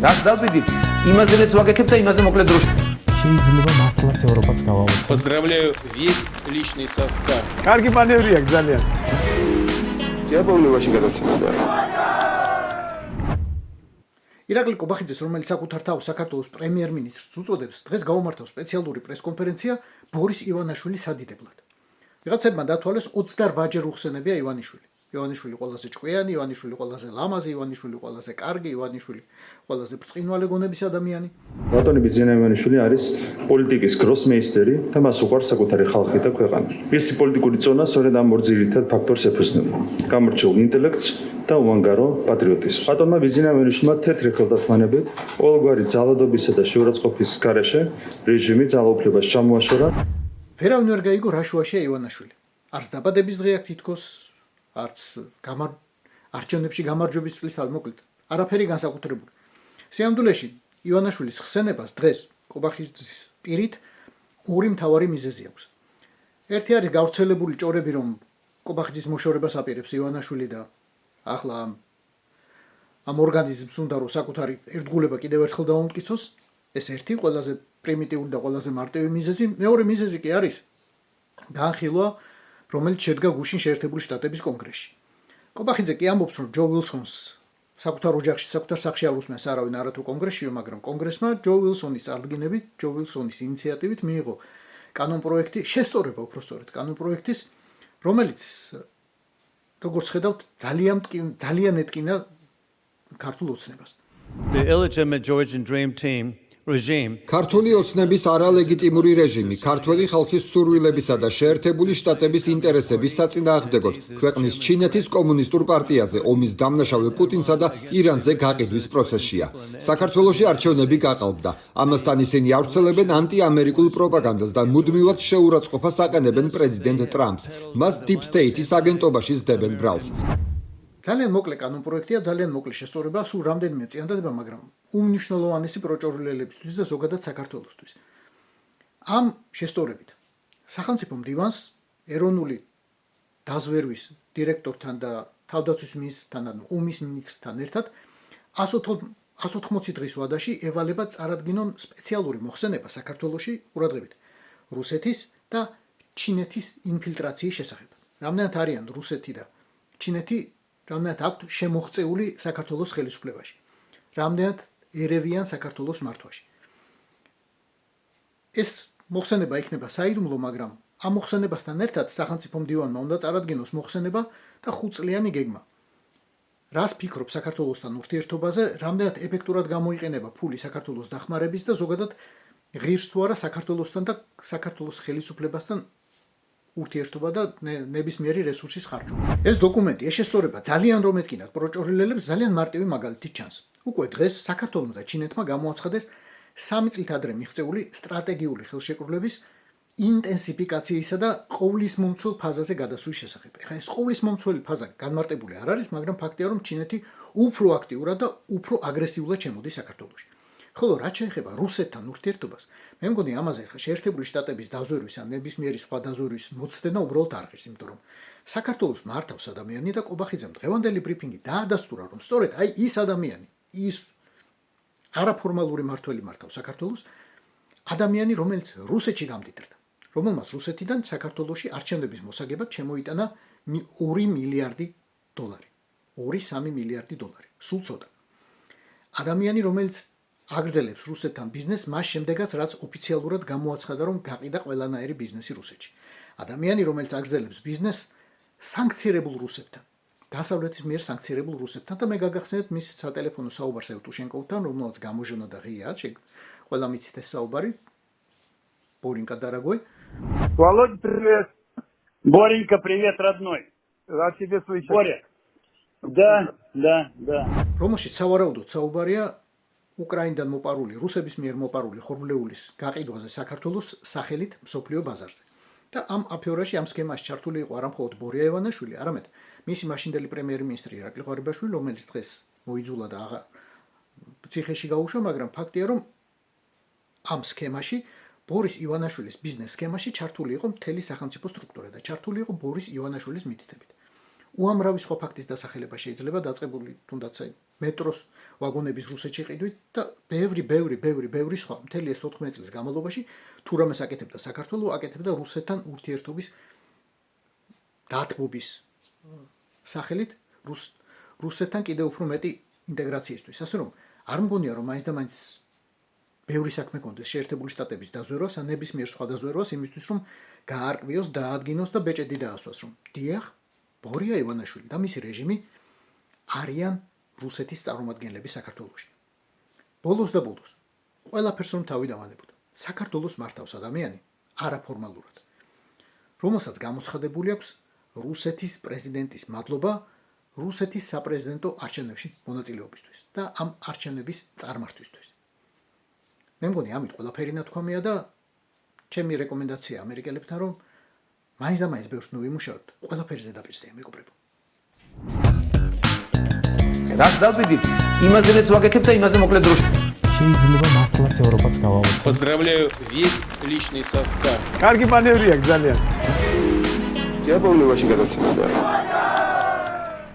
რას დავბედით, იმაზე რაც ვაკეთებ და იმაზე მოკლედ დროში. შეიძლება მართლაც ევროპაც გავავოცოთ. Поздравляю весь личный состав. კარგი მანევრია ძალიან. იაპონიაში გადაცემდა. ირაკლი კობახიძეს, რომელიც საკუთარ თავს საქართველოს პრემიერ-მინისტრს უწოდებს, დღეს გაუმართავს სპეციალური პრესკონფერენცია ბორის ივანაშვილის სადიდებლად. ვიღაცებმა დათვალეს 28-ჯერ უხსენებია ივანიშვილი. ივანიშვილი ყველაზე ჭკვიანი, ივანიშვილი ყველაზე ლამაზი, ივანიშვილი ყველაზე კარგი, ივანიშვილი ყველაზე ბრწყინვალე გონების ადამიანი. ბატონი ბიძინა ივანიშვილი არის პოლიტიკის გროსმეისტერი და მას უყვარს საკუთარი ხალხი და ქვეყანა. მისი პოლიტიკური წონა სწორედ ამ ორ ძირითად ფაქტორს ეფუძნება: გამორჩეულ ინტელექტს და უანგარო პატრიოტიზმს. ბატონმა ბიძინა ივანიშვილმა თეთრი ხელდასმანებით ყოველგვარი ძალადობისა და შეურაცხყოფის გარეშე რეჟიმი ძალაუფლებას ჩამოაშორა. ვერავინ ვერ გაიგო რა შუაშია ივანაშვილი. არც დაბადების დღე აქვს თითქოს, არც არჩევნებში გამარჯვების წლისთავი, მოკლედ არაფერი განსაკუთრებული. სიამდვილეში ივანაშვილის ხსენებას დღეს კობახიძის პირით ორი მთავარი მიზეზი აქვს. ერთი არის გავრცელებული ჭორები, რომ კობახიძის მოშორებას აპირებს ივანაშვილი და ახლა ამ ორგანიზმს უნდა რომ საკუთარი ერთგულება კიდევ ერთხელ დაუმტკიცოს. ეს ერთი ყველაზე პრიმიტიული და ყველაზე მარტივი მიზეზი. მეორე მიზეზი კი არის განხილვა, რომელიც შედგა გუშინ შეერთებული შტატების კონგრესში. კობახიძე კი ამბობს, რომ ჯო ვილსონს საკუთარ ოჯახში, საკუთარ სახლში არ უსმენს არავინ არათუ კონგრესშიო, მაგრამ კონგრესმა ჯო ვილსონის წარდგინებით, ჯო ვილსონის ინიციატივით მიიღო კანონპროექტი, შესწორება უпростоრეთ კანონპროექტის, რომელიც როგორც ხედავთ, ძალიან ეტკინა ქართულ ოცნებას. The illegitimate Georgian Dream Team regime ქართული ოცნების არალეგიტიმური რეჟიმი ქართველი ხალხის სურვილებისა და შეერთებული შტატების ინტერესების საწინააღმდეგოდ ქვეყნის ჩინეთის კომუნისტურ პარტიაზე ომის დამნაშავე პუტინსა და ირანზე გაყიდვის პროცესშია. საქართველოში არჩევნები გაყალბდა. ამასთან ისინი ავრცელებენ ანტიამერიკულ პროპაგანდას და მუდმივად შეურაცხყოფას აყენებენ პრეზიდენტ ტრამპს. მას Deep State-ის აგენტობაში სდებენ ბრალს. ძალიან მოკლე კანონპროექტია, ძალიან მოკლე შესწორება, სულ რამდენიმე წინადადება, მაგრამ უმნიშვნელოვანესი პროჭორილელებისთვის და ზოგადად საქართველოსთვის. ამ შესწორებით სახელმწიფო მდივანს ეროვნული დაზვერვის დირექტორთან და თავდაცვის მინისტრთან, ანუ ომის მინისტრთან ერთად 180 დღის ვადაში ევალება წარადგინონ სპეციალური მოხსენება საქართველოში ყურადღებით რუსეთის და ჩინეთის ინფილტრაციის შესახებ. რამდენად არიან რუსეთი და ჩინეთი რამდენად აქვთ შემოღწეული საქართველოს ხელისუფლებაში, რამდენად ერევიან საქართველოს მართვაში. ეს მოხსენება იქნება საიდუმლო, მაგრამ ამ მოხსენებასთან ერთად სახელმწიფო მდივანმა უნდა წარადგინოს მოხსენება და 5 წლიანი გეგმა. რას ფიქრობ საქართველოსთან ურთიერთობაზე, რამდენად ეფექტურად გამოიყენება ფული საქართველოს დახმარების და ზოგადად ღირს თუ არა საქართველოსთან და საქართველოს ხელისუფლებასთან ურთიერთობა და ნებისმიერი რესურსის ხარჯვა. ეს დოკუმენტი, ეს შესწორება ძალიან რომ ეტკინათ პროჭორილელებს ძალიან მარტივი მაგალითით ჩანს. უკვე დღეს საქართველოს და ჩინეთმა გამოაცხადეს 3 წლით ადრე მიღწეული სტრატეგიული ხელშეკრულების ინტენსიფიკაციისა და ყოვლისმომცველ ფაზაზე გადასვლის შესახებ. ეხლა ეს ყოვლისმომცველი ფაზა განმარტებული არ არის, მაგრამ ფაქტია, რომ ჩინეთი უფრო აქტიურად და უფრო აგრესიულად შემოდის საქართველოში. ხოლო რაც შეეხება რუსეთთან ურთიერთობას, მე მგონი ამაზე ხა შეერთებული შტატების დაზვერვის ან ნებისმიერი სხვა დაზვერვის მოცდენა უბრალოდ არ ღირს, იმიტომ რომ საქართველოს მართავს ადამიანი და კობახიძემ დღევანდელი ბრიფინგი დაადასტურა, რომ სწორედ აი ის ადამიანი, ის არაფორმალური მართველი მართავს საქართველოს, ადამიანი, რომელიც რუსეთში გამდიდრდა, რომელმაც რუსეთიდან საქართველოში არჩევნების მოსაგებად შემოიტანა 2 მილიარდი დოლარი. 2-3 მილიარდი დოლარი. სულ ცოტა. ადამიანი, რომელიც აგრძელებს რუსეთთან ბიზნესს მას შემდეგაც, რაც ოფიციალურად გამოაცხადა, რომ გაყიდა ყველანაირი ბიზნესი რუსეთში. ადამიანი, რომელიც აგრძელებს ბიზნესს სანქცირებულ რუსეთთან, დასავლეთის მიერ სანქცირებულ რუსეთთან და მე გაგახსენებთ მის სატელეფონო საუბარს ევტუშენკოვთან, რომელმაც გამოჟონა და ღია, ყველა მიცით ეს საუბარი. Боренька, дорогой. Володя, привет. Боренька, привет, родной. Рад тебе слышать. Боря. Да. რომელშიც სავარაუდოდ საუბარია უკრაინიდან მოპარული, რუსების მიერ მოპარული ხორბლეულის გაყიდვაზე საქართველოს სახელით მსოფლიო ბაზარზე. და ამ აფერაში, ამ სქემაში ჩართული იყო არა მხოლოდ ბორია ივანაშვილი, არამედ მისი მაშინდელი პრემიერ-მინისტრი ირაკლი ღვარებაშვილი, რომელიც დღეს მოიძულა და აღარ ციხეში გაუშვა, მაგრამ ფაქტია, რომ ამ სქემაში ბორის ივანაშვილის ბიზნეს სქემაში ჩართული იყო მთელი სახელმწიფო სტრუქტურა და ჩართული იყო ბორის ივანაშვილის მითითებით. უამრავი სხვა ფაქტის დასახელება შეიძლება დაწყებული თუნდაც აი მეტროს ვაგონების რუსეთში ყიდვით და ბევრი სხვა მთელი ეს 14 წლის განმავლობაში თუ რამეს აკეთებდა საქართველო, აკეთებდა რუსეთთან ურთიერთობის დათბობის სახელით რუსეთთან კიდევ უფრო მეტი ინტეგრაციისთვის. ასე რომ არ მგონია რომ მაინც და მაინც ბევრი საქმე კონდეს შეერთებული შტატების დაზვერვას ან ნებისმიერ სხვა დაზვერვას იმისთვის რომ გაარკვიოს, დაადგინოს და ბეჭედი დაასვას რომ დიახ, ბორია ივანაშვილი და მისი რეჟიმი არიან რუსეთის წარმომადგენლები საქართველოში. ბოლოს და ბოლოს ყველაფერს რომ თავი დავანებოთ. საქართველოს მართავს ადამიანი არაფორმალურად, რომელსაც გამოცხადებული აქვს რუსეთის პრეზიდენტის მადლობა რუსეთის საპრეზიდენტო არჩევნებში მონაწილეობისთვის და ამ არჩევნების წარმართვისთვის. მე მგონი ამით ყველაფერი ნათქვამია და ჩემი რეკომენდაცია ამერიკელებთან რომ მაინც და მაინც ბევრს ნუვიმუშავოთ, ყველაფერზე დაპირწია მეგობრებო. რაც დავიდით, იმაზეც ვაკეთებ და იმაზე მოკლედ დროში. შეიძლება მართლაც ევროპაც გავაუწყო. Поздравляю весь личный состав. კარგი მანევრია ძალიან. Я помню ваши გადაცემა და